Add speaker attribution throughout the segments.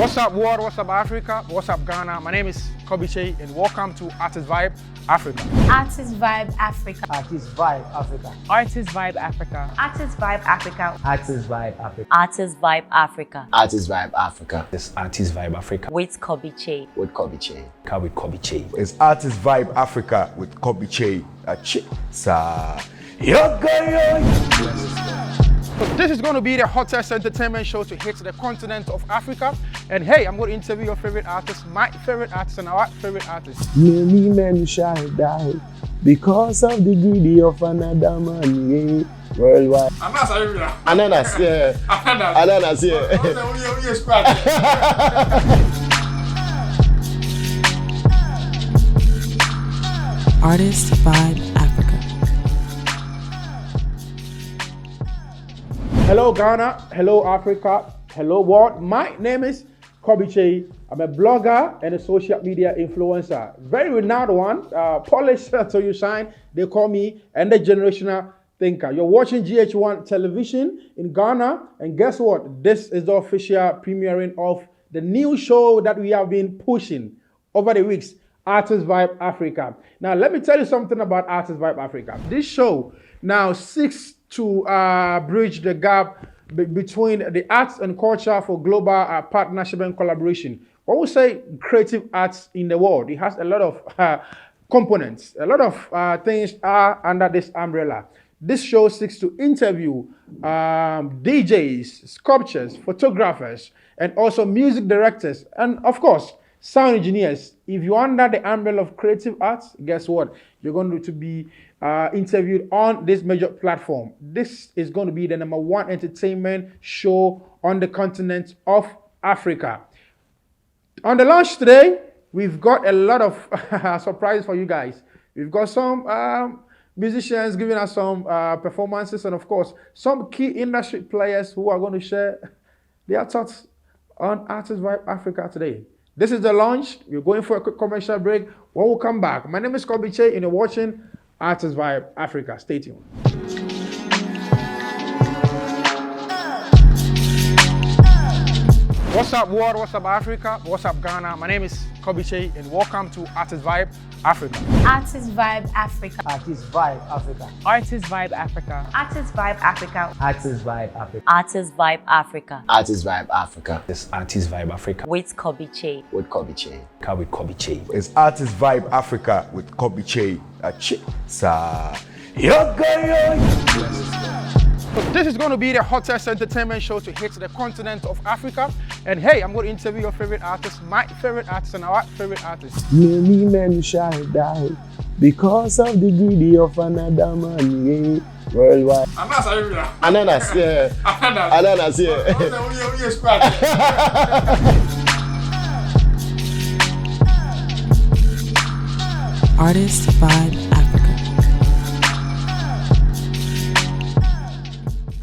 Speaker 1: What's up world, what's up Africa, what's up Ghana? My name is Kobby Kyei and welcome to Artist Vibe Africa.
Speaker 2: Artist Vibe Africa.
Speaker 3: Artist Vibe Africa.
Speaker 2: Artist Vibe Africa. Artist Vibe Africa.
Speaker 3: Artist Vibe Africa.
Speaker 2: Artist Vibe Africa.
Speaker 4: Artist Vibe Africa.
Speaker 1: This Artist Vibe Africa.
Speaker 2: With Kobby Kyei.
Speaker 4: With Kobby Kyei.
Speaker 1: With Kobby Kyei.
Speaker 5: It's Artist Vibe Africa with Kobby Kyei.
Speaker 1: So this is going to be the hottest entertainment show to hit the continent of Africa. And hey, I'm going to interview your favorite artist, my favorite artist, and our favorite artist.
Speaker 6: Many men shall die because of the greedy of another man, yeah. Worldwide.
Speaker 5: Ananas, yeah. Ananas, yeah.
Speaker 7: Artist Vibe Africa.
Speaker 1: Hello Ghana, hello Africa, hello world. My name is Kobby Kyei. I'm a blogger and a social media influencer. Very renowned one, polished till you shine. They call me and the generational thinker. You're watching GH1 television in Ghana, and guess what? This is the official premiering of the new show that we have been pushing over the weeks, Artist Vibe Africa. Now, let me tell you something about Artist Vibe Africa. This show now seeks to bridge the gap between the arts and culture for global partnership and collaboration. When we say creative arts in the world, it has a lot of components. A lot of things are under this umbrella. This show seeks to interview DJs, sculptors, photographers, and also music directors, and of course, sound engineers. If you're under the umbrella of creative arts, guess what? You're going to be interviewed on this major platform. This is going to be the #1 entertainment show on the continent of Africa. On the launch today, we've got a lot of surprises for you guys. We've got some musicians giving us some performances, and of course, some key industry players who are going to share their thoughts on Artist Vibe Africa today. This is the launch. We're going for a quick commercial break. When we come back, my name is Kobby Kyei and you're watching Artist Vibe Africa. Stay tuned. What's up world, what's up Africa, what's up Ghana? My name is Kobby Kyei and welcome to Artist Vibe Africa.
Speaker 2: Artist Vibe Africa.
Speaker 3: Artist Vibe Africa.
Speaker 2: Artist Vibe Africa. Artist Vibe Africa.
Speaker 3: Artist Vibe Africa.
Speaker 2: Artist Vibe Africa.
Speaker 4: Artist Vibe Africa.
Speaker 1: This Artist Vibe Africa.
Speaker 2: With Kobby Kyei.
Speaker 4: With Kobby Kyei.
Speaker 1: With Kobby Kyei.
Speaker 5: It's Artist Vibe Africa with Kobby Kyei.
Speaker 1: So this is going to be the hottest entertainment show to hit the continent of Africa. And hey, I'm going to interview your favorite artist, my favorite artist, and our favorite artist.
Speaker 6: Many men shall die because of the greedy of another man, yeah. Worldwide.
Speaker 5: Ananas, yeah. Ananas, yeah.
Speaker 7: Artist Vibe Africa.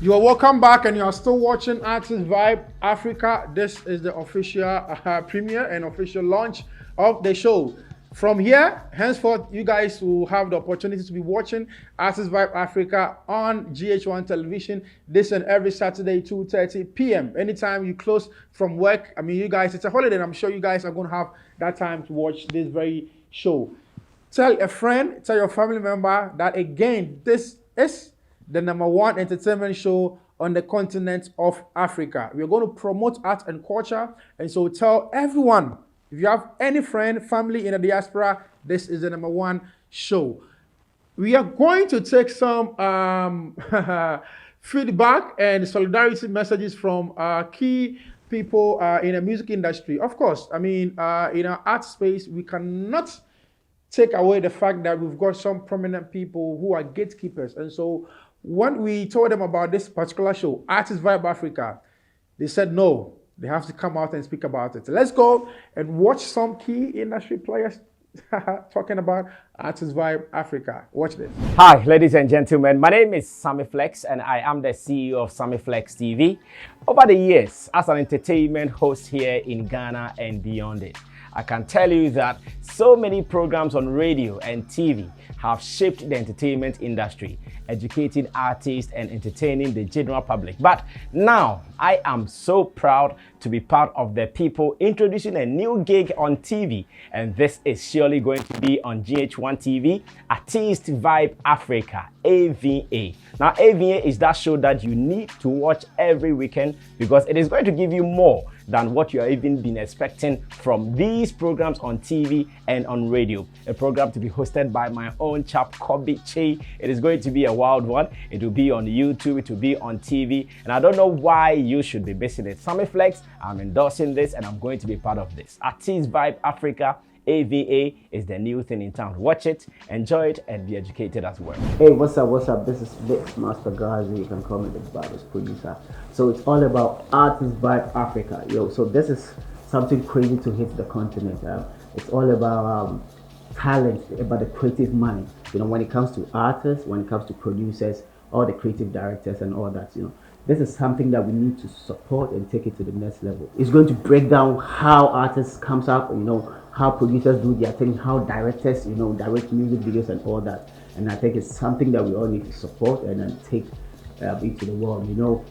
Speaker 1: You are welcome back and you are still watching Artist Vibe Africa. This is the official premiere and official launch of the show. From here, henceforth, you guys will have the opportunity to be watching Artist Vibe Africa on GH1 television this and every Saturday, 2:30 p.m. Anytime you close from work, I mean, you guys, it's a holiday and I'm sure you guys are going to have that time to watch this very show. Tell a friend, tell your family member that again, this is the #1 entertainment show on the continent of Africa. We're going to promote art and culture, and so tell everyone, if you have any friend, family in the diaspora, this is the #1 show. We are going to take some feedback and solidarity messages from key people in the music industry. Of course, I mean, in our art space, we cannot take away the fact that we've got some prominent people who are gatekeepers, and so when we told them about this particular show, Artist Vibe Africa, they said no, they have to come out and speak about it. Let's go and watch some key industry players talking about Artist Vibe Africa. Watch this.
Speaker 8: Hi, ladies and gentlemen. My name is Sammy Flex and I am the CEO of Sammy Flex TV. Over the years, as an entertainment host here in Ghana and beyond it, I can tell you that so many programs on radio and TV have shaped the entertainment industry, educating artists and entertaining the general public. But now I am so proud to be part of the people introducing a new gig on TV, and this is surely going to be on GH1 TV, Artist Vibe Africa, AVA. Now AVA is that show that you need to watch every weekend because it is going to give you more than what you have even been expecting from these programs on TV and on radio. A program to be hosted by my own chap, Kobby Kyei. It is going to be a wild one. It will be on YouTube, it will be on TV, and I don't know why you should be missing it. Sammy Flex, I'm endorsing this and I'm going to be part of this. Artist Vibe Africa, AVA is the new thing in town. Watch it, enjoy it, and be educated as well.
Speaker 3: Hey, what's up? What's up? This is Vic Master Gazi. You can call me the Barber's producer. So it's all about Artist Vibe Africa. So this is something crazy to hit the continent. It's all about talent, about the creative mind. When it comes to artists, when it comes to producers, all the creative directors and all that. This is something that we need to support and take it to the next level. It's going to break down how artists comes up, how producers do their thing, how directors, direct music videos and all that. And I think it's something that we all need to support and then take it to the world.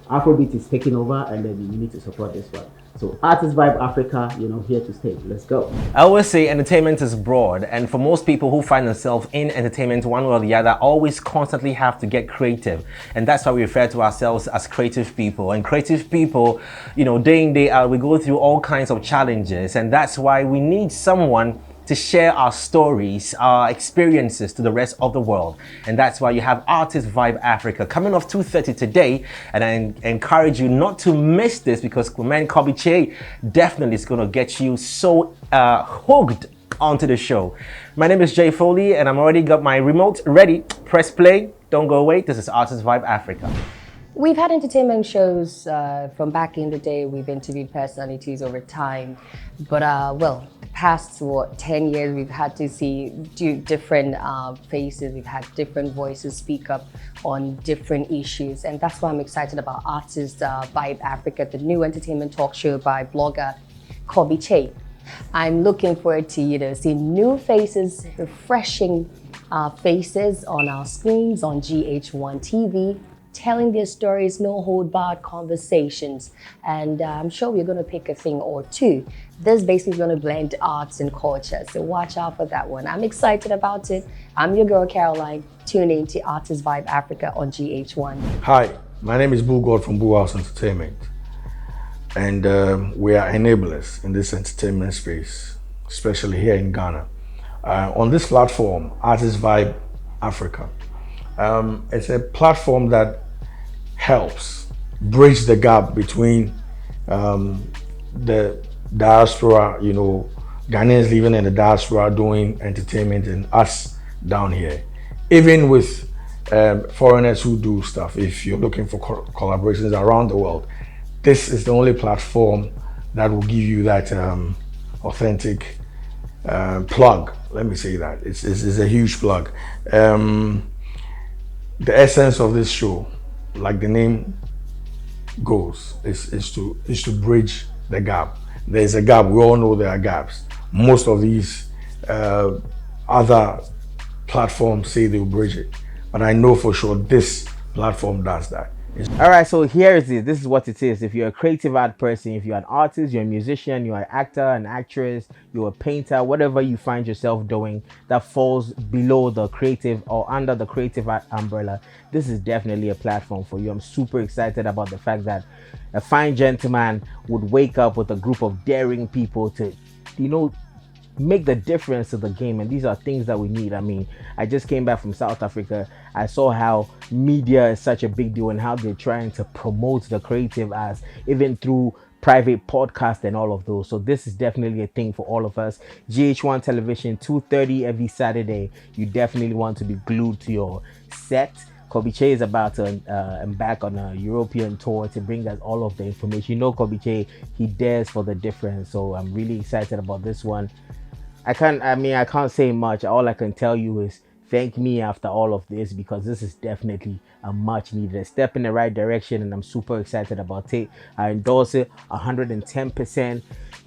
Speaker 3: Afrobeat is taking over, and then we need to support this one. So Artist Vibe Africa, here to stay. Let's go.
Speaker 9: I always say entertainment is broad, and for most people who find themselves in entertainment one way or the other, always constantly have to get creative. And that's why we refer to ourselves as creative people. And creative people, day in, day out, we go through all kinds of challenges, and that's why we need someone to share our stories, our experiences to the rest of the world. And that's why you have Artist Vibe Africa coming off 2:30 today. And I encourage you not to miss this because my man Kobby Kyei definitely is going to get you so hooked onto the show. My name is Jay Foley and I'm already got my remote ready. Press play, don't go away. This is Artist Vibe Africa.
Speaker 10: We've had entertainment shows from back in the day. We've interviewed personalities over time, but the past 10 years we've had to do different faces. We've had different voices speak up on different issues, and that's why I'm excited about Artist Vibe Africa, the new entertainment talk show by blogger Kobby Kyei. I'm looking forward to see new faces, refreshing faces on our screens on GH1 TV. Telling their stories, no hold barred conversations, and I'm sure we're going to pick a thing or two. This basically is going to blend arts and culture, so watch out for that one. I'm excited about it. I'm your girl Caroline. Tune in to Artist Vibe Africa on GH1.
Speaker 11: Hi, my name is Boo God from Boo House Entertainment, and we are enablers in this entertainment space, especially here in Ghana. On this platform, Artist Vibe Africa, it's a platform that helps bridge the gap between the diaspora, Ghanaians living in the diaspora doing entertainment, and us down here. Even with foreigners who do stuff, if you're looking for collaborations around the world, this is the only platform that will give you that authentic plug. Let me say that. It's a huge plug. The essence of this show, like the name goes, is to bridge the gap. There's a gap. We all know there are gaps. Most of these other platforms say they'll bridge it, but I know for sure this platform does that.
Speaker 9: All right, so here it is. This is what it is. If you're a creative art person, if you're an artist, you're a musician, you're an actor, an actress, you're a painter, whatever you find yourself doing that falls below the creative or under the creative art umbrella, this is definitely a platform for you. I'm super excited about the fact that a fine gentleman would wake up with a group of daring people to, make the difference to the game, and these are things that we need. I mean, I just came back from South Africa. I saw how media is such a big deal and how they're trying to promote the creative arts even through private podcasts and all of those. So this is definitely a thing for all of us. GH1 television, 2:30 every Saturday. You definitely want to be glued to your set. Kobby Kyei is about to embark on a European tour to bring us all of the information. Kobby Kyei, he dares for the difference. So I'm really excited about this one. I can't say much. All I can tell you is thank me after all of this, because this is definitely a much needed step in the right direction, and I'm super excited about it. I endorse it 110%.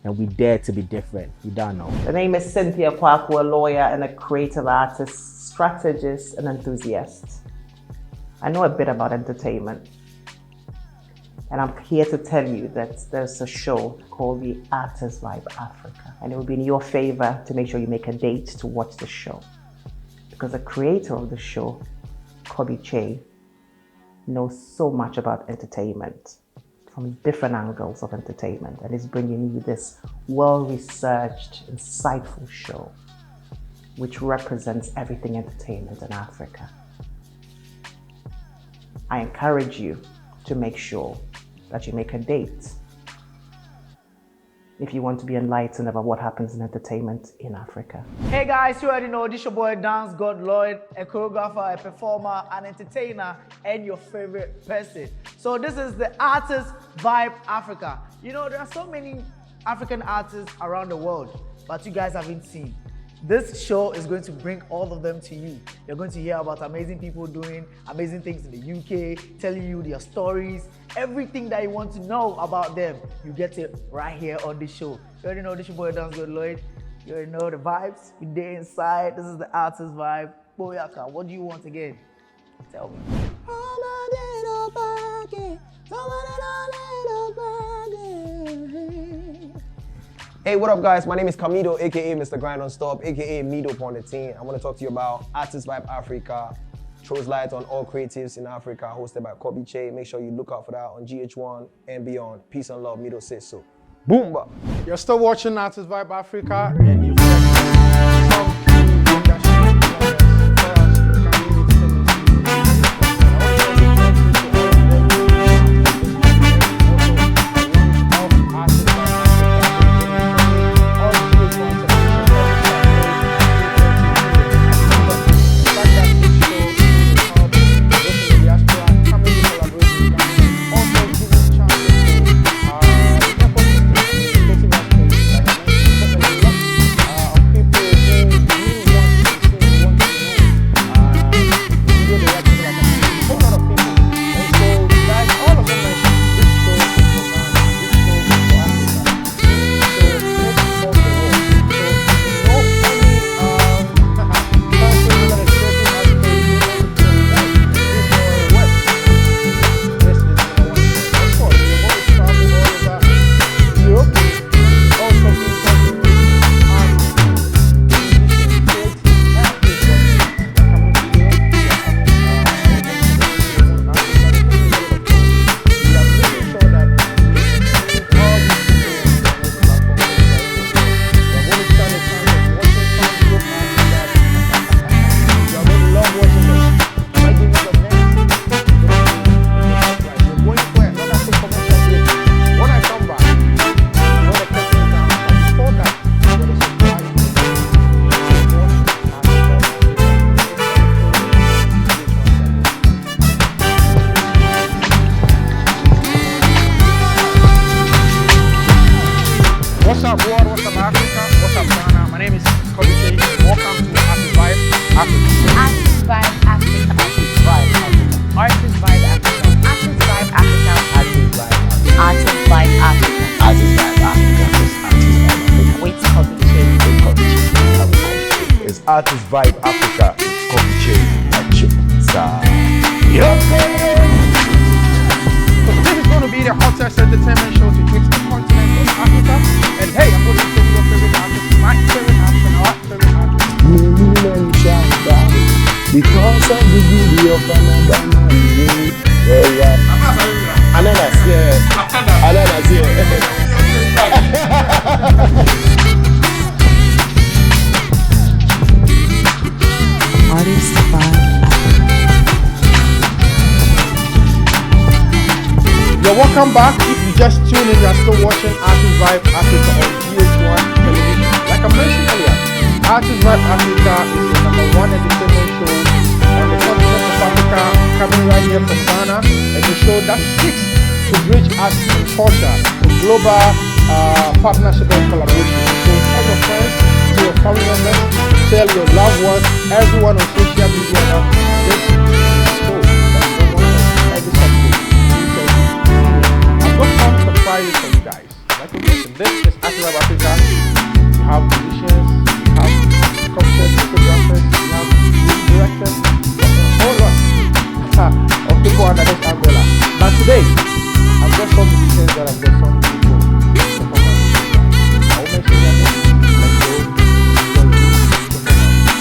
Speaker 9: and we dare to be different. You don't know.
Speaker 12: The name is Cynthia Kwaku, a lawyer and a creative artist, strategist, and enthusiast. I know a bit about entertainment, and I'm here to tell you that there's a show called the Artist Vibe Africa, and it will be in your favor to make sure you make a date to watch the show, because the creator of the show, Kobby Kyei, knows so much about entertainment from different angles of entertainment, and is bringing you this well-researched, insightful show which represents everything entertainment in Africa. I encourage you to make sure that you make a date if you want to be enlightened about what happens in entertainment in Africa.
Speaker 13: Hey guys, you already know this your boy Dance God Lloyd, a choreographer, a performer, an entertainer, and your favorite person. So this is the Artist Vibe Africa. You know, there are so many African artists around the world, but you guys haven't seen. This show is going to bring all of them to you. You're going to hear about amazing people doing amazing things in the UK, telling you their stories, everything that you want to know about them. You get it right here on this show. You already know this your boy Dance Good Lloyd. You already know the vibes. We're there inside. This is the Artist Vibe. Boyaka, what do you want again? Tell me.
Speaker 14: Hey, what up guys? My name is Camido, aka Mr. Grind on Stop, aka Mido on the team. I want to talk to you about Artist Vibe Africa. Throws light on all creatives in Africa, hosted by Kobby Kyei. Make sure you look out for that on GH1 and beyond. Peace and love, Mido says so. Boomba!
Speaker 1: You're still watching Artist Vibe Africa, and you've What's up world, what's up Africa, what's up Ghana? My name is Kobby Kyei. Welcome to Artist Vibe Africa.
Speaker 2: Artist Vibe Africa. Artist Vibe Africa. Artist Vibe Africa. Artist Vibe Africa.
Speaker 4: Artist Vibe Africa. Artist Vibe Africa.
Speaker 2: With Kobby Kyei.
Speaker 5: It's Artist Vibe Africa with Kobby Kyei.
Speaker 1: So this is going to be the hottest entertainment show to fix the continent of Africa. And hey, I'm going to show you your favorite artist, my favorite artist, and our favorite artist.
Speaker 6: Because of the beauty of another man.
Speaker 5: Ananas, yeah. Ananas, yeah.
Speaker 7: Artist Vibe
Speaker 1: You're welcome back. If you just tuned in, you're still watching Artist Vibe Africa on GH1 television. Like I mentioned earlier, Artist Vibe Africa is the #1 entertainment show on the continent of Africa, coming right here from Ghana, and the show that seeks to bridge arts and culture to global partnership and collaboration. So tell your friends, tell your family members, tell your loved ones, everyone on social media about this show that you don't want to every Saturday. I've got some surprises for you guys. Like we mentioned, this is Artists Vibe Africa. You have musicians, you have sculptors, photographers, you have music directors, a whole lot of people under this umbrella. But today, I've got some musicians that I've got some people performing. I will mention their names. Let's go. Enjoy this performance.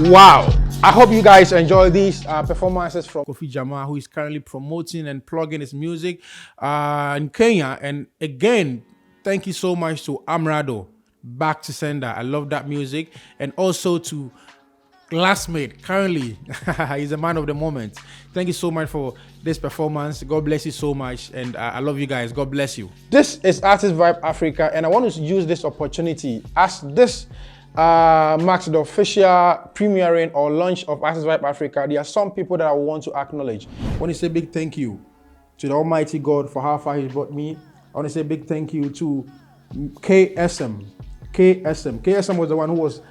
Speaker 1: Wow. I hope you guys enjoy these performances from Kofi Jamal, who is currently promoting and plugging his music in Kenya. And again, thank you so much to Amrado, Back to Sender. I love that music. And also to Classmate, currently, he's a man of the moment. Thank you so much for this performance. God bless you so much. And I love you guys. God bless you. This is Artist Vibe Africa. And I want to use this opportunity as this marks the official premiering or launch of Artist Vibe Africa. There are some people that I want to acknowledge. I want to say big thank you to the Almighty God for how far He brought me. I want to say big thank you to KSM. KSM was the one who was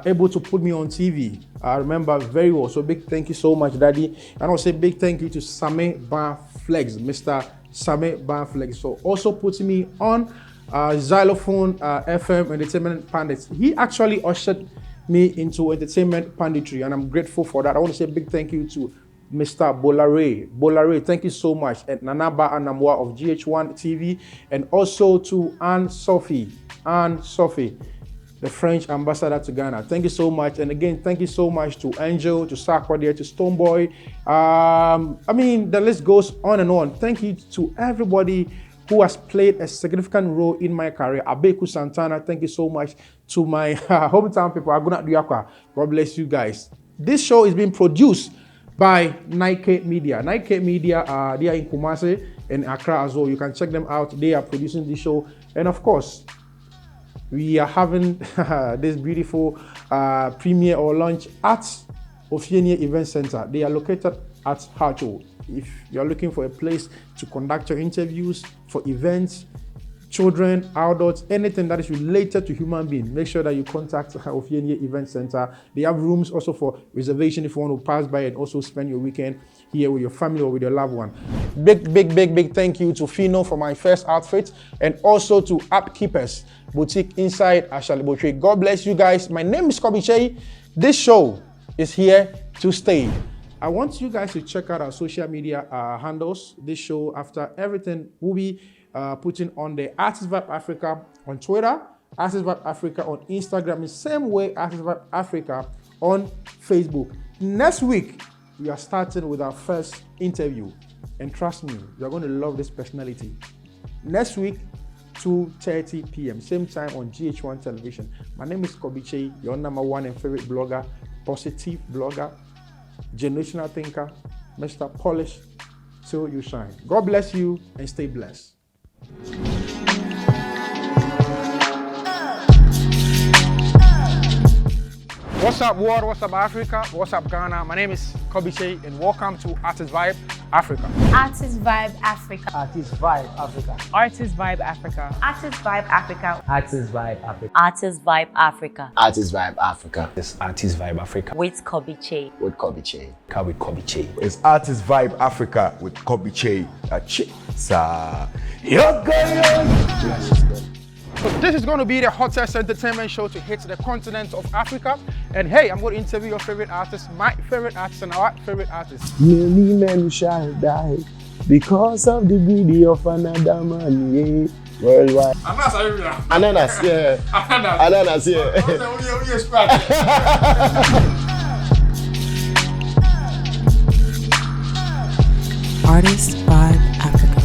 Speaker 1: able to put me on TV. I remember very well. So big thank you so much, Daddy. And I want to say big thank you to Same Ban Flex, Mr. Same Ban Flex. So also putting me on Xylophone FM Entertainment Pundits. He actually ushered me into entertainment punditry, and I'm grateful for that. I want to say big thank you to Mr. Bolare, thank you so much. And Nanaba Anamwa of GH1 TV, and also to Anne Sophie, the French ambassador to Ghana. Thank you so much. And again, thank you so much to Angel, to Sarkodie, to Stonebwoy. I mean, the list goes on and on. Thank you to everybody who has played a significant role in my career. Abeku Santana, thank you so much. To my hometown people, Aguna Duyakwa, God bless you guys. This show is being produced by Nike Media. Nike Media, they are in Kumasi and Accra as well. You can check them out. They are producing this show. And of course, we are having this beautiful premiere or launch at Ofienie Event Center. They are located at Hacho. If you're looking for a place to conduct your interviews, for events, children, adults, anything that is related to human being, make sure that you contact Ofienie Event Center. They have rooms also for reservation if you want to pass by and also spend your weekend here with your family or with your loved one. Big thank you to Fino for my first outfit, and also to Upkeepers Boutique inside Ashalibotri. God bless you guys. My name is Kobby Kyei. This show is here to stay. I want you guys to check out our social media handles. This show, after everything, will be putting on the Artist Vibe Africa on Twitter, Artist Vibe Africa on Instagram, the same way Artist Vibe Africa on Facebook. Next week, we are starting with our first interview. And trust me, you're going to love this personality. Next week, 2:30 p.m., same time on GH1 television. My name is Kobby Kyei, your number one and favorite blogger, positive blogger, generational thinker, Mr. Polish till you shine. God bless you and stay blessed. What's up world, what's up Africa, what's up Ghana? My name is Kobby Kyei and welcome to Artist Vibe Africa.
Speaker 2: Artist Vibe Africa.
Speaker 3: Artist Vibe Africa.
Speaker 2: Artist Vibe Africa.
Speaker 12: Artist Vibe Africa.
Speaker 3: Artist Vibe Africa.
Speaker 10: Artist Vibe Africa.
Speaker 4: Artist Vibe Africa.
Speaker 8: It's Artist Vibe Africa.
Speaker 10: With Kobby Kyei.
Speaker 4: With Kobby Kyei.
Speaker 8: With Kobby Kyei.
Speaker 5: It's Artist Vibe Africa with Kobby Kyei.
Speaker 1: So this is going to be the hottest entertainment show to hit the continent of Africa. And hey, I'm going to interview your favorite artists, my favorite artists, and our favorite artists.
Speaker 6: Many men shall die because of the greedy of another man, yeah. Worldwide.
Speaker 5: Ananas, yeah. Ananas, yeah.
Speaker 7: Artist Vibe Africa.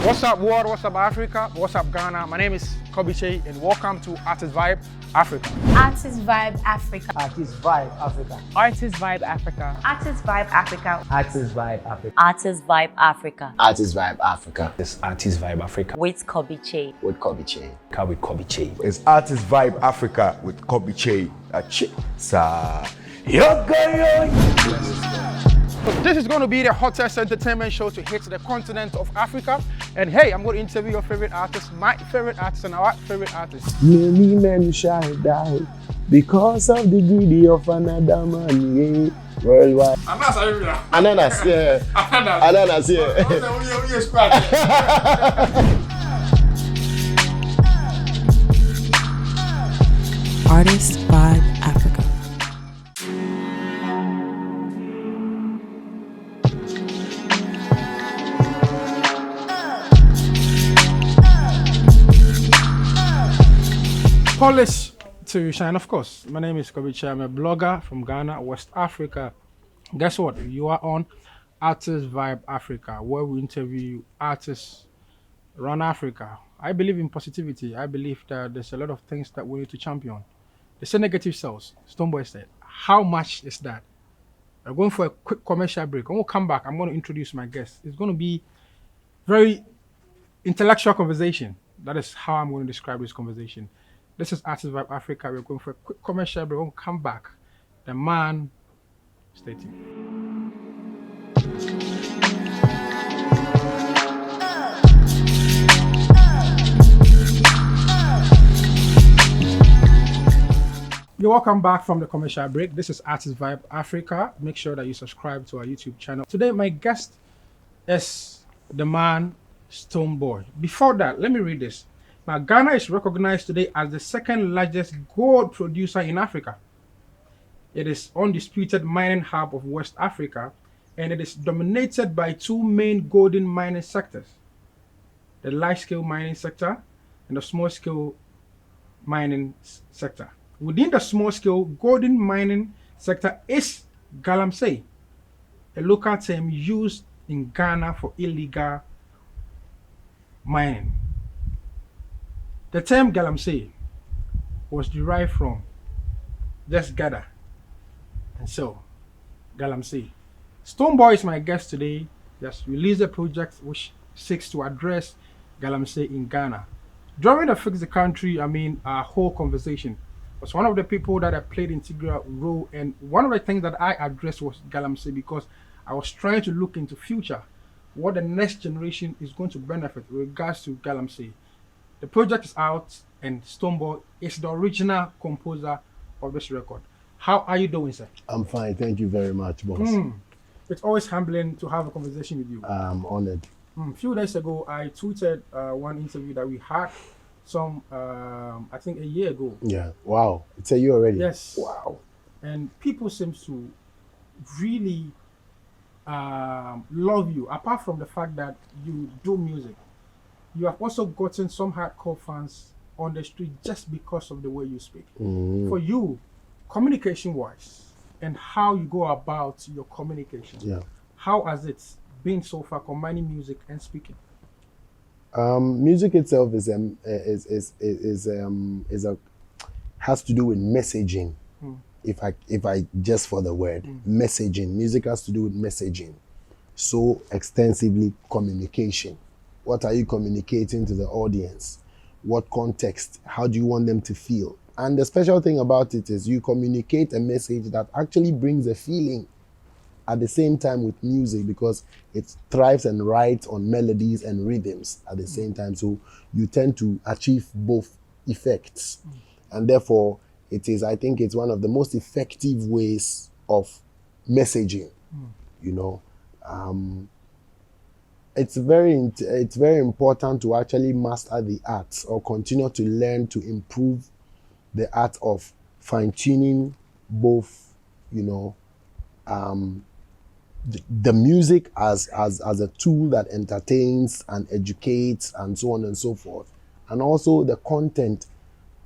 Speaker 1: What's up world, what's up Africa, what's up Ghana? My name is Kobby Kyei and welcome to Artist Vibe Africa.
Speaker 2: Artist Vibe Africa.
Speaker 3: Artist Vibe Africa.
Speaker 2: Artist Vibe Africa.
Speaker 12: Artist Vibe Africa.
Speaker 3: Artist Vibe Africa.
Speaker 10: Artist Vibe Africa.
Speaker 4: Artist Vibe Africa.
Speaker 8: It's Artist Vibe Africa.
Speaker 10: With Kobby Kyei.
Speaker 4: With Kobby Kyei.
Speaker 8: With Kobby Kyei.
Speaker 5: It's Artist Vibe Africa with Kobby Kyei.
Speaker 1: So this is going to be the hottest entertainment show to hit the continent of Africa. And hey, I'm going to interview your favorite artists, my favorite artists, and our favorite artists.
Speaker 6: Many men shall die because of the greedy of another man, yeah, worldwide.
Speaker 5: Ananas, yeah. Ananas, yeah.
Speaker 7: Artist Vibe Africa.
Speaker 1: Polish to shine, of course. My name is Kobby Kyei. I'm a blogger from Ghana, West Africa. Guess what? You are on Artist Vibe Africa, where we interview artists around Africa. I believe in positivity. I believe that there's a lot of things that we need to champion. They say negative sells. Stonebwoy said, how much is that? We're going for a quick commercial break. When we come back, I'm going to introduce my guest. It's going to be very intellectual conversation. That is how I'm going to describe this conversation. This is Artist Vibe Africa. We're going for a quick commercial break. When we come back, the man, stay tuned. You're welcome back from the commercial break. This is Artist Vibe Africa. Make sure that you subscribe to our YouTube channel. Today, my guest is the man Stonebwoy. Before that, let me read this. Now, Ghana is recognized today as the second largest gold producer in Africa. It is undisputed mining hub of West Africa, and it is dominated by two main golden mining sectors: the large-scale mining sector and the small-scale mining sector. Within the small-scale golden mining sector is galamsey, a local term used in Ghana for illegal mining. The term galamsey was derived from just gather and so galamsey. Stonebwoy is my guest today. He has released a project which seeks to address galamsey in Ghana. During the Fix the Country, our whole conversation was one of the people that I played integral role, and one of the things that I addressed was galamsey because I was trying to look into future, what the next generation is going to benefit with regards to galamsey. The project is out, and Stonebwoy is the original composer of this record. How are you doing, sir?
Speaker 6: I'm fine, thank you very much, boss.
Speaker 1: It's always humbling to have a conversation with you.
Speaker 6: I'm honored.
Speaker 1: A few days ago, I tweeted one interview that we had I think a year ago.
Speaker 6: Yeah, wow, it's a year already.
Speaker 1: Yes. Wow. And people seem to really love you, apart from the fact that you do music. You have also gotten some hardcore fans on the street just because of the way you speak. For you, communication-wise, and how you go about your communication, how has it been so far combining music and speaking?
Speaker 6: Music itself has to do with messaging. If I just for the word messaging, music has to do with messaging. So extensively communication. What are you communicating to the audience? What context? How do you want them to feel? And the special thing about it is you communicate a message that actually brings a feeling at the same time with music, because it thrives and rides on melodies and rhythms at the same time. So you tend to achieve both effects. And therefore, I think it's one of the most effective ways of messaging, you know. It's very important to actually master the art, or continue to learn to improve the art of fine-tuning both, you know, the music as a tool that entertains and educates and so on and so forth, and also the content,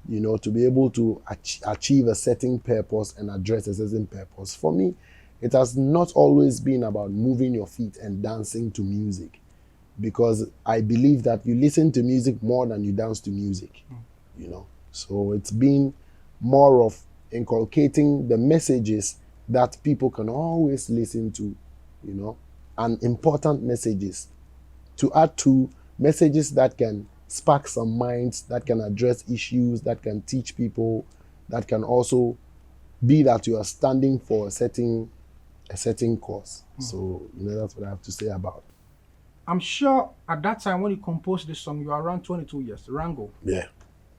Speaker 6: you know, to be able to achieve a certain purpose and address a certain purpose. For me, it has not always been about moving your feet and dancing to music, because I believe that you listen to music more than you dance to music, you know. So it's been more of inculcating the messages that people can always listen to, you know, and important messages, to add to messages that can spark some minds, that can address issues, that can teach people, that can also be that you are standing for a certain cause. So, you know, that's what I have to say about it.
Speaker 1: I'm sure at that time when you composed this song, you were around 22 years, Rango.
Speaker 6: Yeah.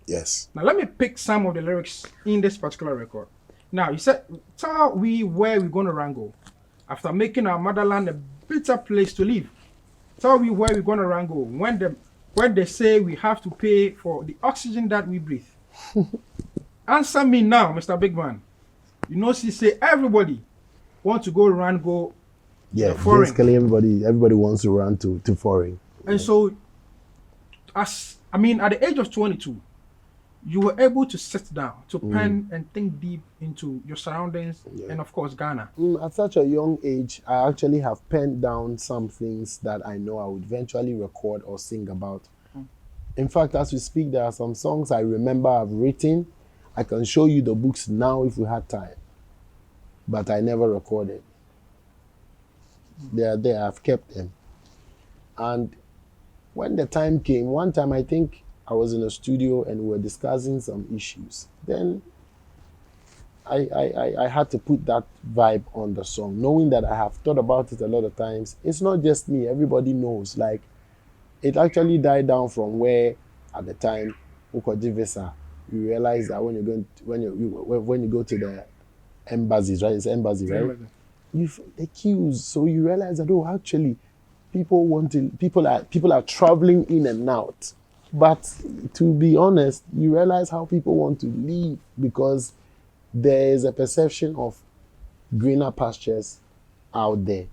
Speaker 6: Yes.
Speaker 1: Now let me pick some of the lyrics in this particular record. Now you said, "Tell we where we gonna wrangle after making our motherland a better place to live. Tell we where we gonna wrangle when they say we have to pay for the oxygen that we breathe. Answer me now, Mr. Big Man. You know, she say everybody want to go wrangle
Speaker 6: Yeah,
Speaker 1: foreign.
Speaker 6: basically everybody wants to run to foreign.
Speaker 1: And so, at the age of 22, you were able to sit down, to pen and think deep into your surroundings and, of course, Ghana.
Speaker 6: At such a young age, I actually have penned down some things that I know I would eventually record or sing about. In fact, as we speak, there are some songs I remember I've written. I can show you the books now if we had time. But I never recorded. They are there, I've kept them. And when the time came, one time I think I was in a studio and we were discussing some issues. Then I had to put that vibe on the song, knowing that I have thought about it a lot of times. It's not just me, everybody knows. Like, it actually died down from where, at the time, Visa, you realize that when you go to the embassies, right? It's embassy, right? The queues. So you realize that actually, people are traveling in and out. But to be honest, you realize how people want to leave because there is a perception of greener pastures out there.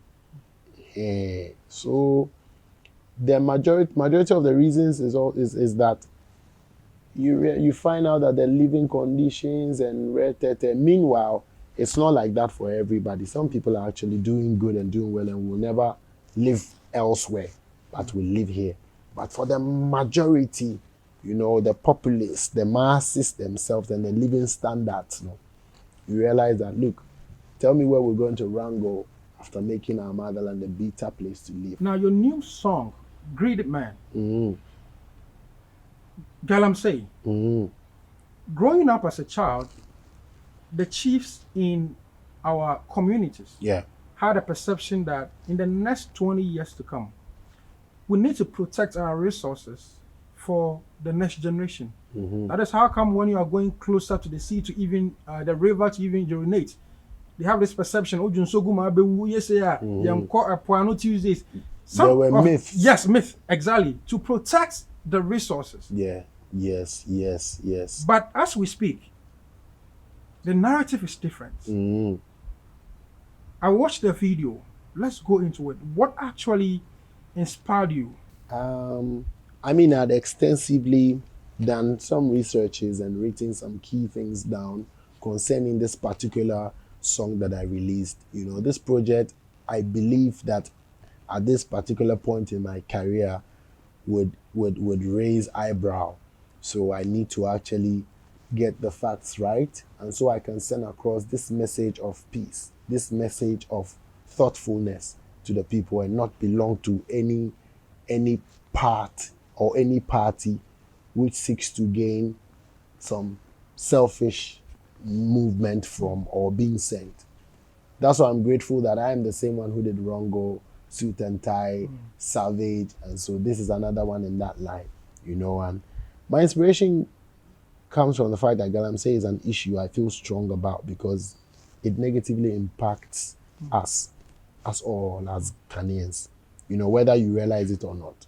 Speaker 6: So the majority of the reasons is that you find out that the living conditions and meanwhile, it's not like that for everybody. Some people are actually doing good and doing well and will never live elsewhere, but will live here. But for the majority, the populace, the masses themselves and the living standards, you realize that, look, tell me where we're going to wrangle after making our motherland a better place to live.
Speaker 1: Now, your new song, Greedy Man, Galamsey, growing up as a child, the chiefs in our communities had a perception that in the next 20 years to come, we need to protect our resources for the next generation. That is how come when you are going closer to the sea, to even the river, to even urinate, they have this perception. Tuesdays.
Speaker 6: There were myths.
Speaker 1: Yes, myth, exactly. To protect the resources.
Speaker 6: Yeah, yes.
Speaker 1: But as we speak, the narrative is different. I watched the video. Let's go into it. What actually inspired you?
Speaker 6: I'd extensively done some researches and written some key things down concerning this particular song that I released. This project, I believe that at this particular point in my career would raise eyebrow. So I need to actually get the facts right, and so I can send across this message of peace, this message of thoughtfulness to the people, and not belong to any part or any party which seeks to gain some selfish movement from or being sent. That's why I'm grateful that I am the same one who did Rongo, Suit and Tie, Savage, and so this is another one in that line, and my inspiration comes from the fact that Galamsey is an issue I feel strong about because it negatively impacts us all as Ghanaians, whether you realize it or not.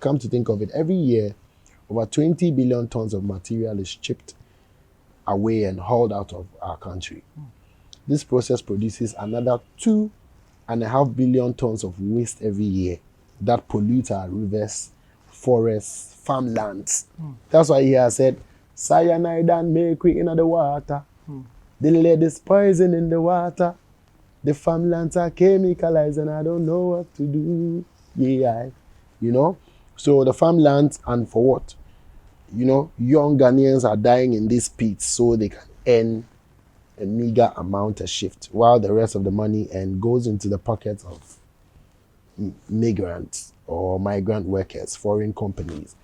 Speaker 6: Come to think of it, every year, over 20 billion tons of material is chipped away and hauled out of our country. This process produces another 2.5 billion tons of waste every year that pollute our rivers, forests, farmlands. That's why he has said, cyanide and mercury in the water. The lead is poison in the water. The farmlands are chemicalized and I don't know what to do. So the farmlands, and for what? Young Ghanaians are dying in these pits so they can earn a meager amount a shift, while the rest of the money goes into the pockets of migrants or migrant workers, foreign companies.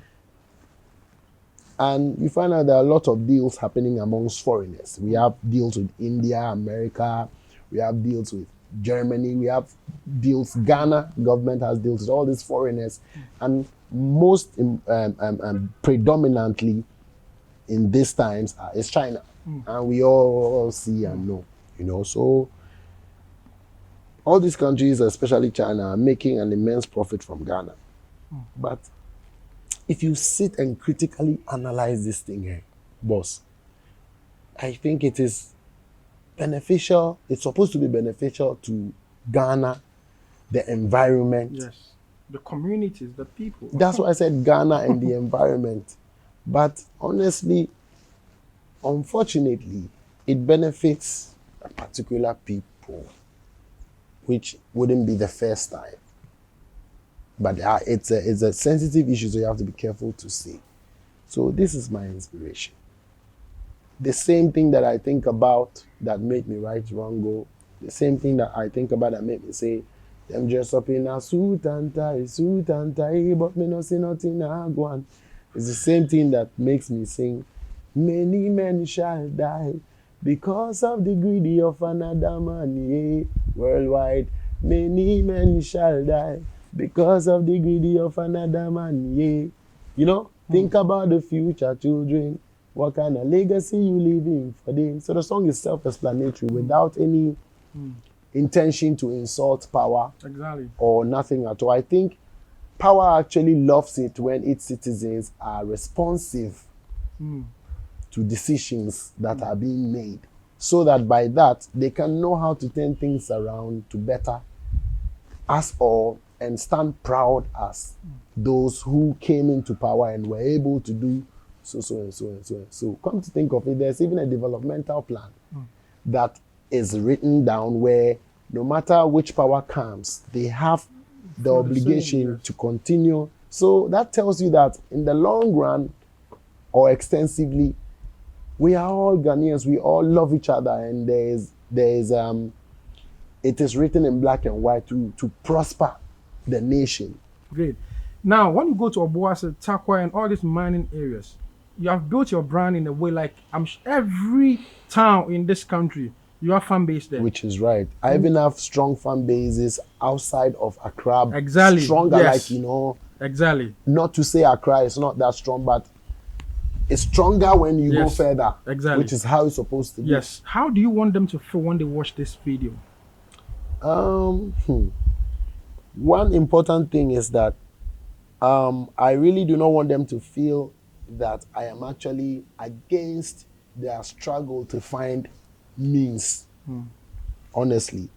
Speaker 6: And you find out there are a lot of deals happening amongst foreigners. We have deals with India, America, we have deals with Germany, we have deals, Ghana government has deals with all these foreigners, and most predominantly in these times is China. And we all see and know, you know. So all these countries, especially China, are making an immense profit from Ghana. But if you sit and critically analyze this thing here, boss, I think it is beneficial. It's supposed to be beneficial to Ghana, the environment.
Speaker 1: Yes. The communities, the people.
Speaker 6: That's why I said Ghana and the environment. But honestly, unfortunately, it benefits a particular people, which wouldn't be the first time. But it's a sensitive issue, so you have to be careful to say. So this is my inspiration. The same thing that I think about that made me write Rango, the same thing that I think about that made me say, them dress up in a suit and tie, but me no see nothing I go on. It's the same thing that makes me sing, many men shall die because of the greedy of another man, yeah. Worldwide, many men shall die because of the greedy of another man, yeah. You know, think about the future children. What kind of legacy you leaving for them? So the song is self-explanatory without any intention to insult power or nothing at all. I think power actually loves it when its citizens are responsive to decisions that are being made, so that by that they can know how to turn things around to better us all and stand proud as those who came into power and were able to do so and so and so and so. Come to think of it, there's even a developmental plan that is written down where no matter which power comes, they have the obligation to continue. So that tells you that in the long run or extensively, we are all Ghanaians, we all love each other, and it is written in black and white to prosper the nation.
Speaker 1: Great. Now, when you go to Obuasi, Takwa, and all these mining areas, you have built your brand in a way like every town in this country, you have fan base there.
Speaker 6: Which is right. I even have strong fan bases outside of Accra.
Speaker 1: Exactly.
Speaker 6: Stronger,
Speaker 1: yes.
Speaker 6: like, you know.
Speaker 1: Exactly.
Speaker 6: Not to say Accra is not that strong, but it's stronger when you go further.
Speaker 1: Exactly.
Speaker 6: Which is how it's supposed to be.
Speaker 1: Yes. How do you want them to feel when they watch this video?
Speaker 6: One important thing is that I really do not want them to feel that I am actually against their struggle to find means, honestly,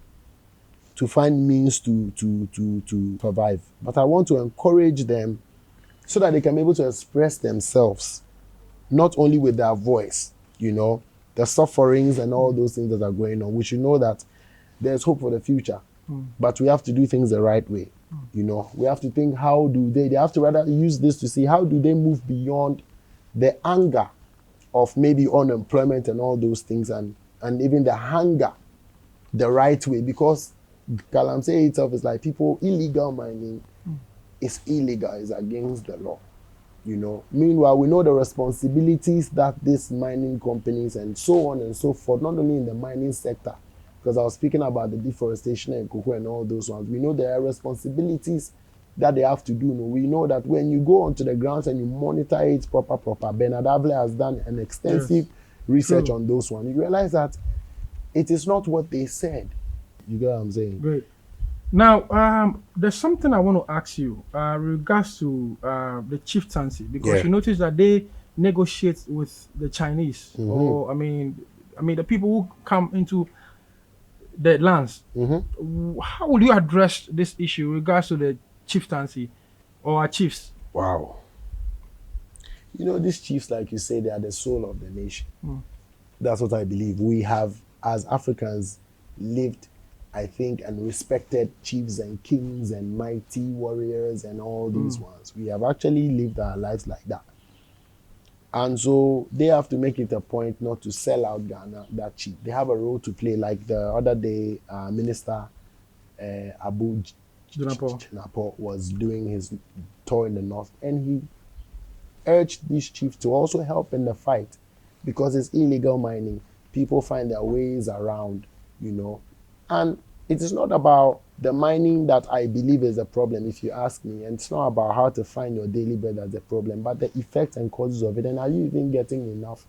Speaker 6: to find means to survive. But I want to encourage them so that they can be able to express themselves, not only with their voice, you know, the sufferings and all those things that are going on. We should know that there's hope for the future, but we have to do things the right way. You know, we have to think, how do they have to rather use this to see how do they move beyond the anger of maybe unemployment and all those things, and even the hunger the right way, because Galamsey itself is like people, illegal mining is illegal, is against the law, you know. Meanwhile, we know the responsibilities that these mining companies and so on and so forth, not only in the mining sector, because I was speaking about the deforestation and cocoa and all those ones. We know there are responsibilities that they have to do. We know that when you go onto the grounds and you monitor it proper, Bernard Avle has done an extensive research on those ones. You realize that it is not what they said. You get what I'm saying?
Speaker 1: Great. Now, there's something I want to ask you regards to the chieftaincy, because you notice that they negotiate with the Chinese, or I mean the people who come into the lands. How will you address this issue regards to the chieftaincy or our chiefs?
Speaker 6: Wow. You know, these chiefs, like you say, they are the soul of the nation. That's what I believe. We have, as Africans, lived, I think, and respected chiefs and kings and mighty warriors and all these ones. We have actually lived our lives like that. And so they have to make it a point not to sell out Ghana that cheap. They have a role to play. Like the other day, Minister Abu Jinapo was doing his tour in the north, and he urged these chiefs to also help in the fight, because it's illegal mining. People find their ways around, you know. And it is not about the mining that I believe is a problem, if you ask me, and it's not about how to find your daily bread as a problem, but the effects and causes of it, and are you even getting enough?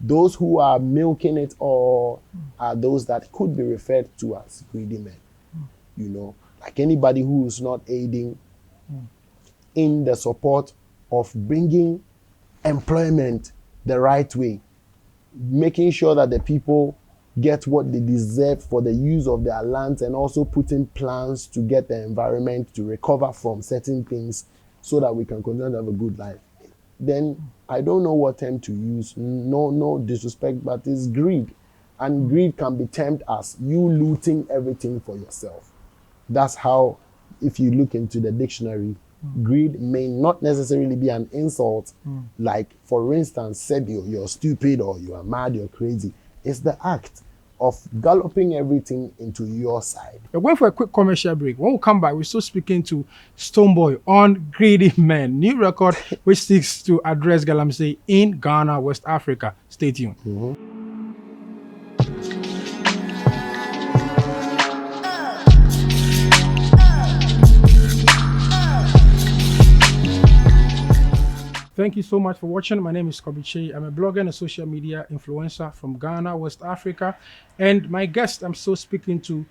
Speaker 6: Those who are milking it all are those that could be referred to as greedy men. You know, like anybody who is not aiding in the support of bringing employment the right way, making sure that the people get what they deserve for the use of their lands, and also putting plans to get the environment to recover from certain things so that we can continue to have a good life. Then I don't know what term to use. No disrespect, but it's greed. And greed can be termed as you looting everything for yourself. That's how, if you look into the dictionary, greed may not necessarily be an insult. Like, for instance, said you're stupid or you are mad, you're crazy. It's the act of galloping everything into your side.
Speaker 1: We're going for a quick commercial break. When we come back, we're still speaking to Stonebwoy on Greedy Men, new record which seeks to address Galamsey in Ghana, West Africa. Stay tuned. Thank you so much for watching. My name is Kobby Kyei. I'm a blogger and a social media influencer from Ghana, West Africa. And my guest, I'm still speaking to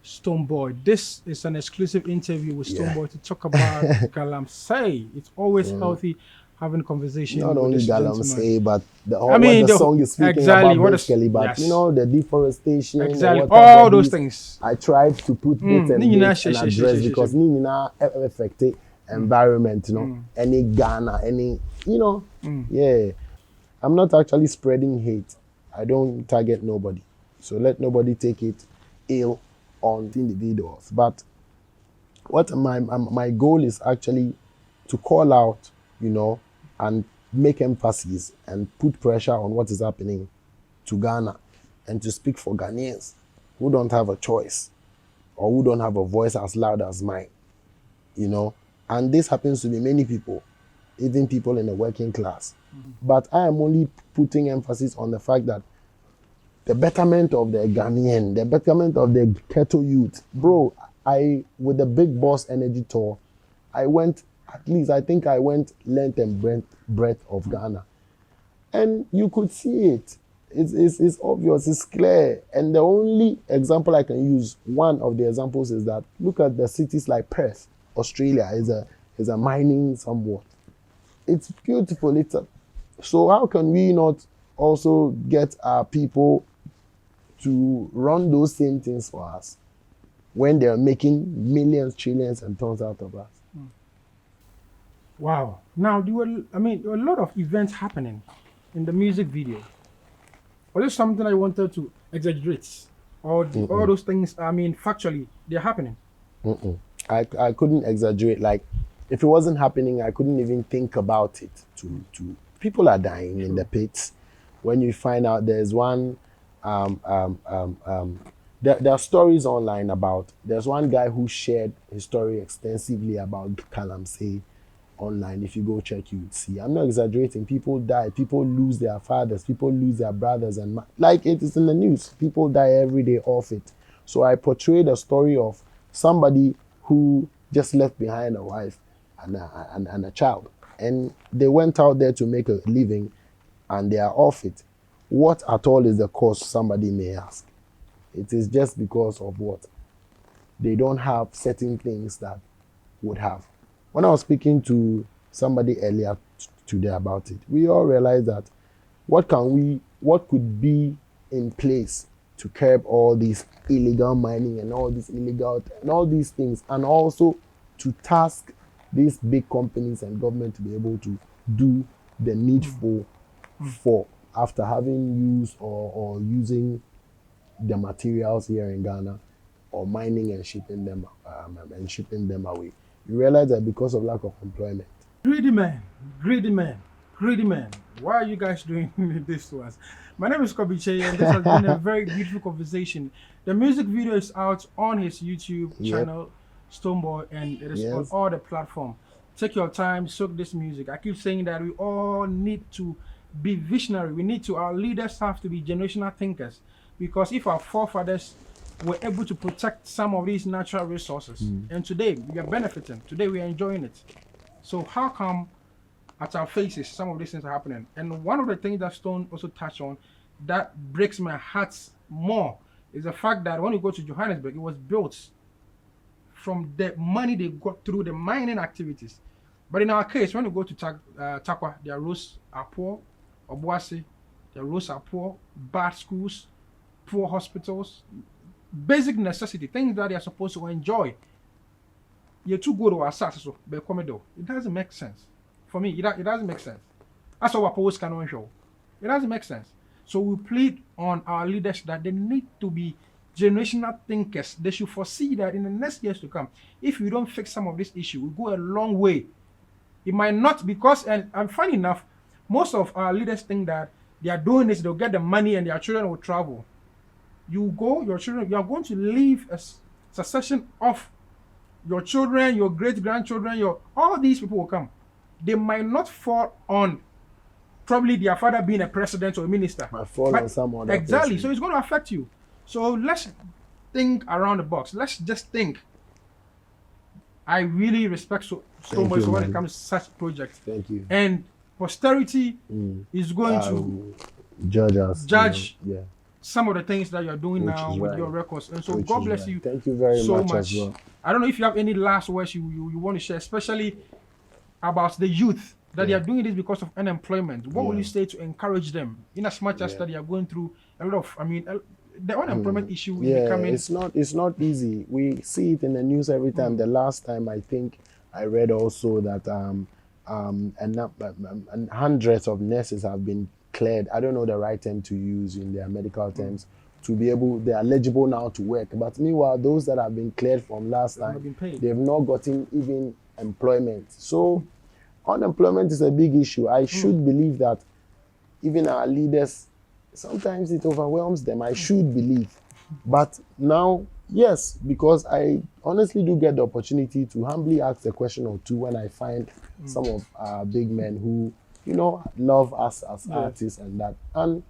Speaker 1: Stonebwoy. This is an exclusive interview with Stonebwoy to talk about Galamsey. It's always healthy having a conversation
Speaker 6: Not
Speaker 1: with
Speaker 6: only
Speaker 1: this
Speaker 6: Galamsey, but the whole,
Speaker 1: I mean,
Speaker 6: what the song is speaking
Speaker 1: exactly,
Speaker 6: about,
Speaker 1: what
Speaker 6: basically, but
Speaker 1: yes.
Speaker 6: you know, the deforestation,
Speaker 1: Exactly,
Speaker 6: and
Speaker 1: all those things.
Speaker 6: I tried to put bits and bits and address because Nina affected environment, you know, any Ghana, any, you know, yeah. I'm not actually spreading hate. I don't target nobody. So let nobody take it ill on individuals. But what my goal is actually to call out, you know, and make emphasis and put pressure on what is happening to Ghana, and to speak for Ghanaians who don't have a choice or who don't have a voice as loud as mine, you know. And this happens to be many people, even people in the working class. But I am only putting emphasis on the fact that the betterment of the Ghanaian, the betterment of the ghetto youth. Bro, with the Big Boss Energy Tour, I went, at least I think I went length and breadth of Ghana. And you could see it. It's obvious, it's clear. And the only example I can use, one of the examples, is that look at the cities like Perth, Australia, is a mining somewhat. It's beautiful. So how can we not also get our people to run those same things for us when they're making millions, trillions, and tons out of us?
Speaker 1: Wow. Now, there were a lot of events happening in the music video. Was this something I wanted to exaggerate? Or all those things, factually, they're happening?
Speaker 6: I couldn't exaggerate. Like, if it wasn't happening, I couldn't even think about it. People are dying in the pits. When you find out there's one, there are stories online about, there's one guy who shared his story extensively about Galamsey online. If you go check, you would see. I'm not exaggerating. People die. People lose their fathers. People lose their brothers. And like, it is in the news. People die every day off it. So I portrayed a story of somebody who just left behind a wife and a child. And they went out there to make a living, and they are off it. What at all is the cause, somebody may ask? It is just because of what? They don't have certain things that would have. When I was speaking to somebody earlier today about it, we all realized that what could be in place to curb all these illegal mining and all these things, and also to task these big companies and government to be able to do the needful for, after having used or using the materials here in Ghana, or mining and shipping them away. You realize that because of lack of employment.
Speaker 1: Greedy man, greedy man, greedy man. Why are you guys doing this to us? My name is Kobby Kyei, and this has been a very beautiful conversation. The music video is out on his YouTube channel, Stonebwoy, and it is on all the platforms. Take your time, soak this music. I keep saying that we all need to be visionary. Our leaders have to be generational thinkers, because if our forefathers were able to protect some of these natural resources. And today we are benefiting. Today we are enjoying it. So how come at our faces some of these things are happening? And one of the things that Stone also touched on that breaks my heart more is the fact that when you go to Johannesburg, it was built from the money they got through the mining activities. But in our case, when you go to Takwa, their roads are poor. Obuasi, their roads are poor. Bad schools, poor hospitals, basic necessity, things that they are supposed to enjoy. You're too good to assess, so it doesn't make sense. For me, it doesn't make sense. That's what post can show. It doesn't make sense. So we plead on our leaders that they need to be generational thinkers. They should foresee that in the next years to come, if we don't fix some of this issue, we go a long way. It might not, because, and funny enough, most of our leaders think that they are doing this, they'll get the money and their children will travel. You go, your children, you are going to leave a succession of your children, your great-grandchildren, all these people will come. They might not fall on probably their father being a president or a minister.
Speaker 6: Might fall on some other
Speaker 1: exactly,
Speaker 6: person.
Speaker 1: so it's going to affect you. So let's think around the box. Let's just think. I really respect Stonebwoy when it comes to such projects.
Speaker 6: Thank you.
Speaker 1: And posterity is going to
Speaker 6: judge
Speaker 1: some of the things that you're doing now with your records. And so God bless you.
Speaker 6: Thank you very
Speaker 1: so
Speaker 6: much as well.
Speaker 1: I don't know if you have any last words you want to share, especially about the youth that they are doing this because of unemployment. What will you say to encourage them in as much as that they are going through a lot of, the unemployment issue is becoming...
Speaker 6: it's not easy. We see it in the news every time. The last time I think I read also that hundreds of nurses have been cleared. I don't know the right term to use in their medical terms to be able, they are eligible now to work. But meanwhile, those that have been cleared from last time, they've not gotten even employment. So unemployment is a big issue. I should believe that even our leaders, sometimes it overwhelms them. I should believe. But now, yes, because I honestly do get the opportunity to humbly ask a question or two when I find some of our big men who, love us as artists and that. And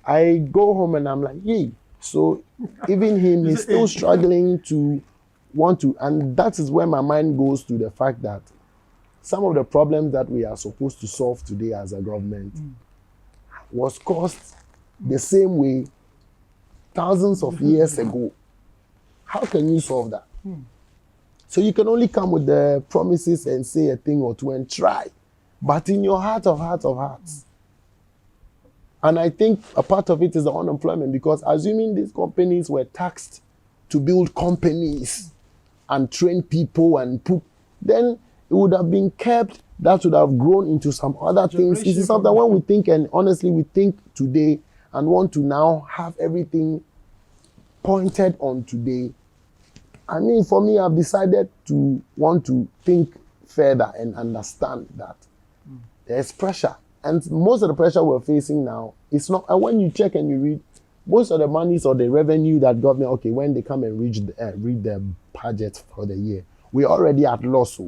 Speaker 6: I go home and I'm like, yay. So even him, he's still struggling to want to, and that is where my mind goes to the fact that some of the problems that we are supposed to solve today as a government was caused the same way thousands of years ago. How can you solve that? So you can only come with the promises and say a thing or two and try, but in your heart of hearts. And I think a part of it is the unemployment, because assuming these companies were taxed to build companies and train people and then it would have been kept, that would have grown into some other things. It is something when we think, and honestly we think today and want to now have everything pointed on today. I mean, for me, I've decided to want to think further and understand that there's pressure. And most of the pressure we're facing now is not, and when you check and you read, most of the monies or the revenue that government, when they come and read the budget for the year, we're already at loss.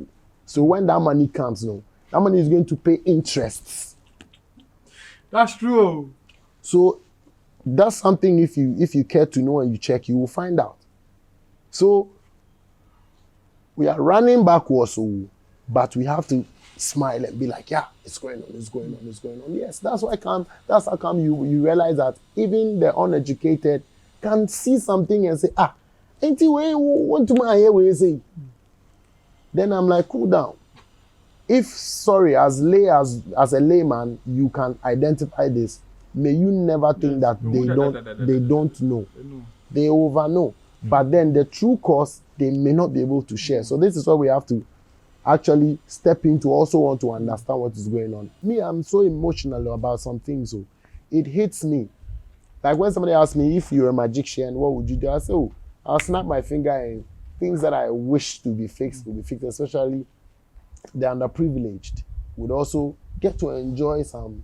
Speaker 6: So when that money comes, that money is going to pay interests.
Speaker 1: That's true.
Speaker 6: So that's something, if you care to know and you check, you will find out. So we are running backwards, but we have to smile and be like, yeah, it's going on. Yes, that's how come you realize that even the uneducated can see something and say, ain't you want to my hear what you say? Then I'm like, cool down. As a layman, you can identify this. May you never think that they don't know. They overknow. But then the true cause, they may not be able to share. So this is what we have to actually step in to also want to understand what is going on. Me, I'm so emotional about some things. So it hits me. Like when somebody asks me, if you're a magician, what would you do? I say, I'll snap my finger and things that I wish to be fixed will be fixed, especially the underprivileged would also get to enjoy some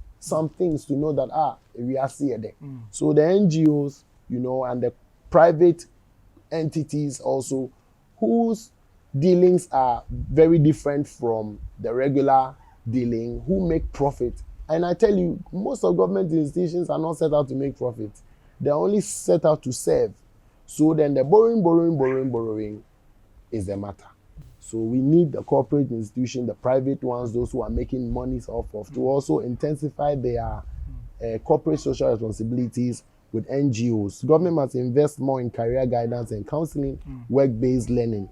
Speaker 6: things, to know that we are here there. So the NGOs, and the private entities also, whose dealings are very different from the regular dealing, who make profit. And I tell you, most of government institutions are not set out to make profit. They're only set out to serve. So then the borrowing is the matter. So we need the corporate institution, the private ones, those who are making monies off of, to also intensify their corporate social responsibilities with NGOs. Government must invest more in career guidance and counseling, work-based learning,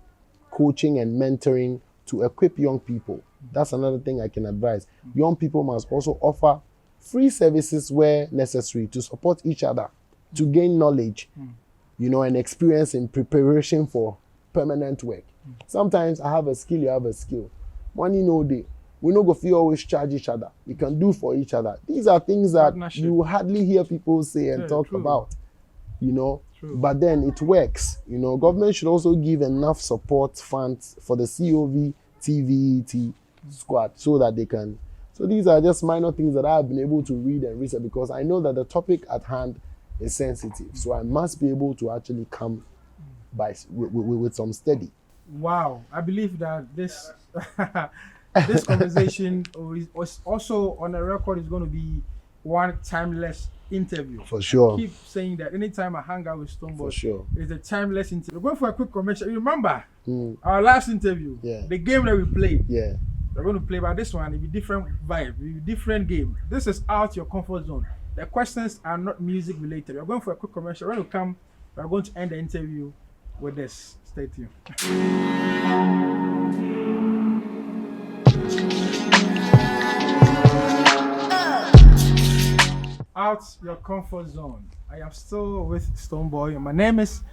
Speaker 6: coaching and mentoring to equip young people. That's another thing I can advise. Young people must also offer free services where necessary to support each other, to gain knowledge, you know, and experience in preparation for permanent work. Sometimes I have a skill, you have a skill. Money no day. We no go feel always charge each other. We can do for each other. These are things that you hardly hear people say and talk about, you know. But then it works. You know, government should also give enough support funds for the COV, TVET squad so that they can. So these are just minor things that I have been able to read and research because I know that the topic at hand is sensitive. So I must be able to actually come by with some steady.
Speaker 1: Wow, I believe that this this conversation was also on a record is going to be one timeless interview.
Speaker 6: For sure.
Speaker 1: I keep saying that anytime I hang out with Stonebwoy,
Speaker 6: For sure.
Speaker 1: it's a timeless interview. We're going for a quick commercial. You remember our last interview? The game that we played. We're going to play, but this one it'll be different vibe, it'll be different game. This is out your comfort zone. The questions are not music related. We're going for a quick commercial. When we come, we're going to end the interview with this. Stay tuned. Out your comfort zone. I am still with Stonebwoy. My name is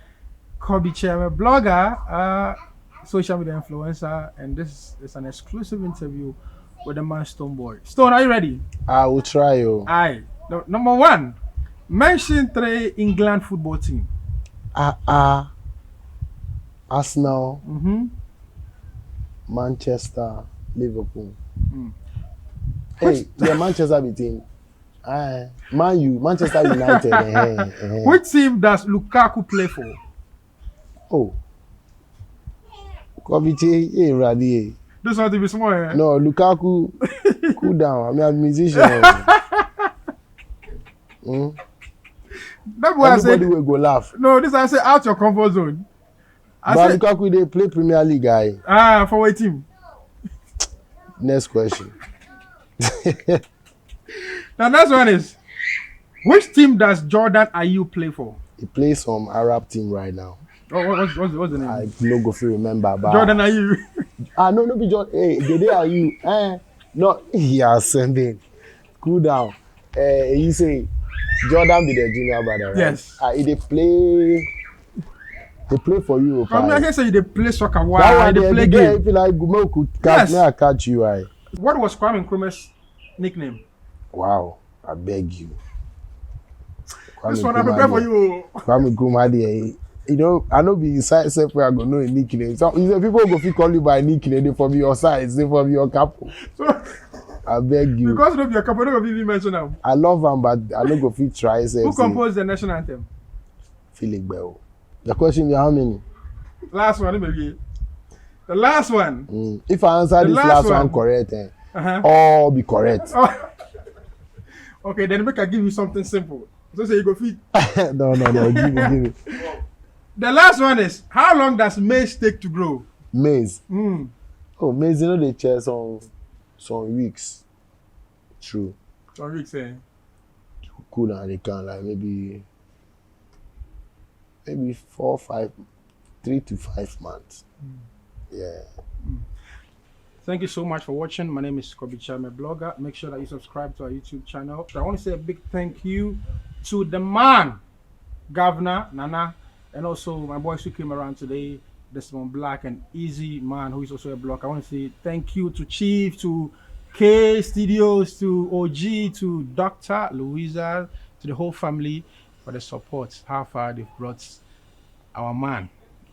Speaker 1: Kobby Kyei. I'm a blogger, social media influencer, and this is an exclusive interview with the man Stonebwoy. Stone, are you ready?
Speaker 6: I will try you.
Speaker 1: Aye. Number one, mention 3 England football team.
Speaker 6: Arsenal, Manchester, Liverpool. Hey, the Manchester team. Man U, Manchester United.
Speaker 1: Which team does Lukaku play for?
Speaker 6: Oh. Kobby Kyei, hey, Radi.
Speaker 1: This one to be small, eh?
Speaker 6: No, Lukaku, cool down. I mean, I'm a musician.
Speaker 1: That's why
Speaker 6: everybody will go laugh.
Speaker 1: No, this I say out your comfort zone.
Speaker 6: But Lukaku, they play Premier League, guy.
Speaker 1: For what team?
Speaker 6: Next question.
Speaker 1: The next one is, which team does Jordan Ayew play for?
Speaker 6: He plays some Arab team right now.
Speaker 1: Oh, what's the name?
Speaker 6: I no go feel remember. But
Speaker 1: Jordan Ayew.
Speaker 6: No be Jordan. Hey, Dede Ayew. No, yeah, sending. Cool down. You say Jordan be the junior brother, right?
Speaker 1: Yes.
Speaker 6: They play for Europe.
Speaker 1: I can say they play soccer. Why they play game?
Speaker 6: If you like, Gumo could catch me, I catch you.
Speaker 1: What was Kwame Nkrumah's nickname?
Speaker 6: Wow, I beg you.
Speaker 1: This one I prepare for you.
Speaker 6: Kwame Nkrumah, you know, I know be inside self where I go know a nickname. So you say people go fit call you by nickname, they from your size, they from your couple. So, I beg you.
Speaker 1: Because of your couple, don't even mention them.
Speaker 6: I love them, but I don't go fit try.
Speaker 1: Who composed the national anthem?
Speaker 6: Philip Bell. The question is how many?
Speaker 1: Last one, maybe. The last one.
Speaker 6: If I answer this last one correct, all be correct.
Speaker 1: Okay, then make I give you something simple. So say you go fit.
Speaker 6: No, give me.
Speaker 1: The last one is, how long does maize take to grow?
Speaker 6: Maize? Oh, maize, you know they share some weeks. True.
Speaker 1: Some weeks, eh?
Speaker 6: Cool, and they can like maybe 4, 5, 3 to 5 months. Yeah.
Speaker 1: Thank you so much for watching. My name is Kobby Kyei, I'm a blogger. Make sure that you subscribe to our YouTube channel. So I want to say a big thank you to the man, Governor Nana, and also my boys who came around today, Desmond Black and Easy Man, who is also a blogger. I want to say thank you to Chief, to K Studios, to OG, to Dr. Louisa, to the whole family for the support, how far they've brought our man,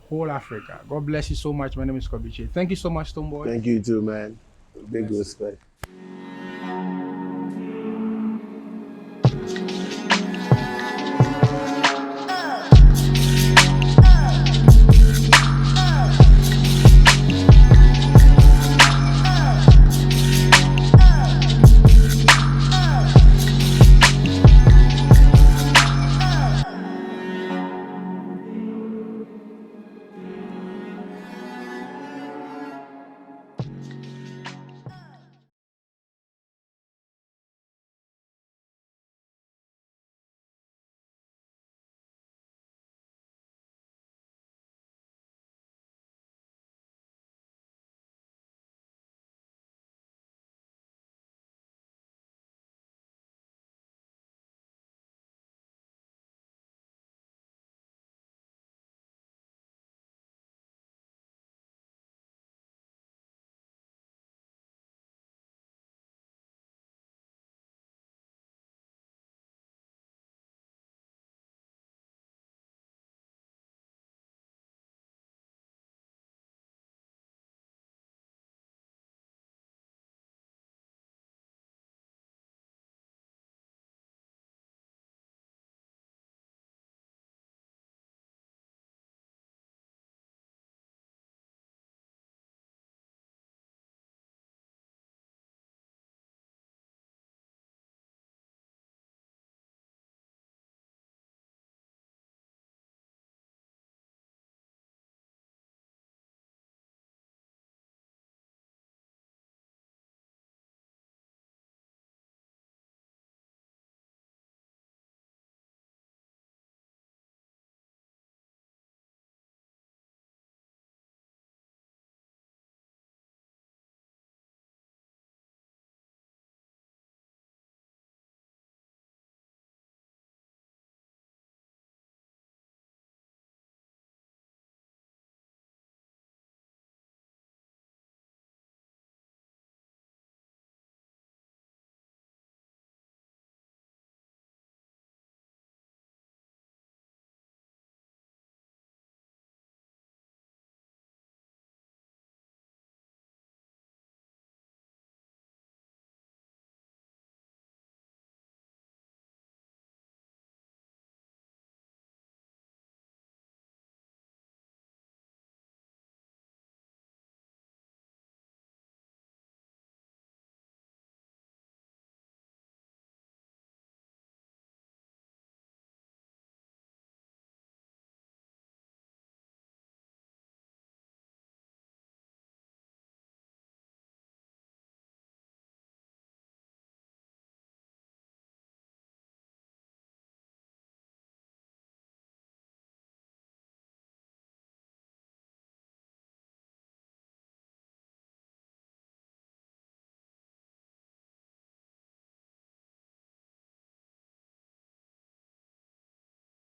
Speaker 1: whole Africa. God bless you so much. My name is Kobby Kyei. Thank you so much, Stonebwoy.
Speaker 6: Thank you too, man. Big respect.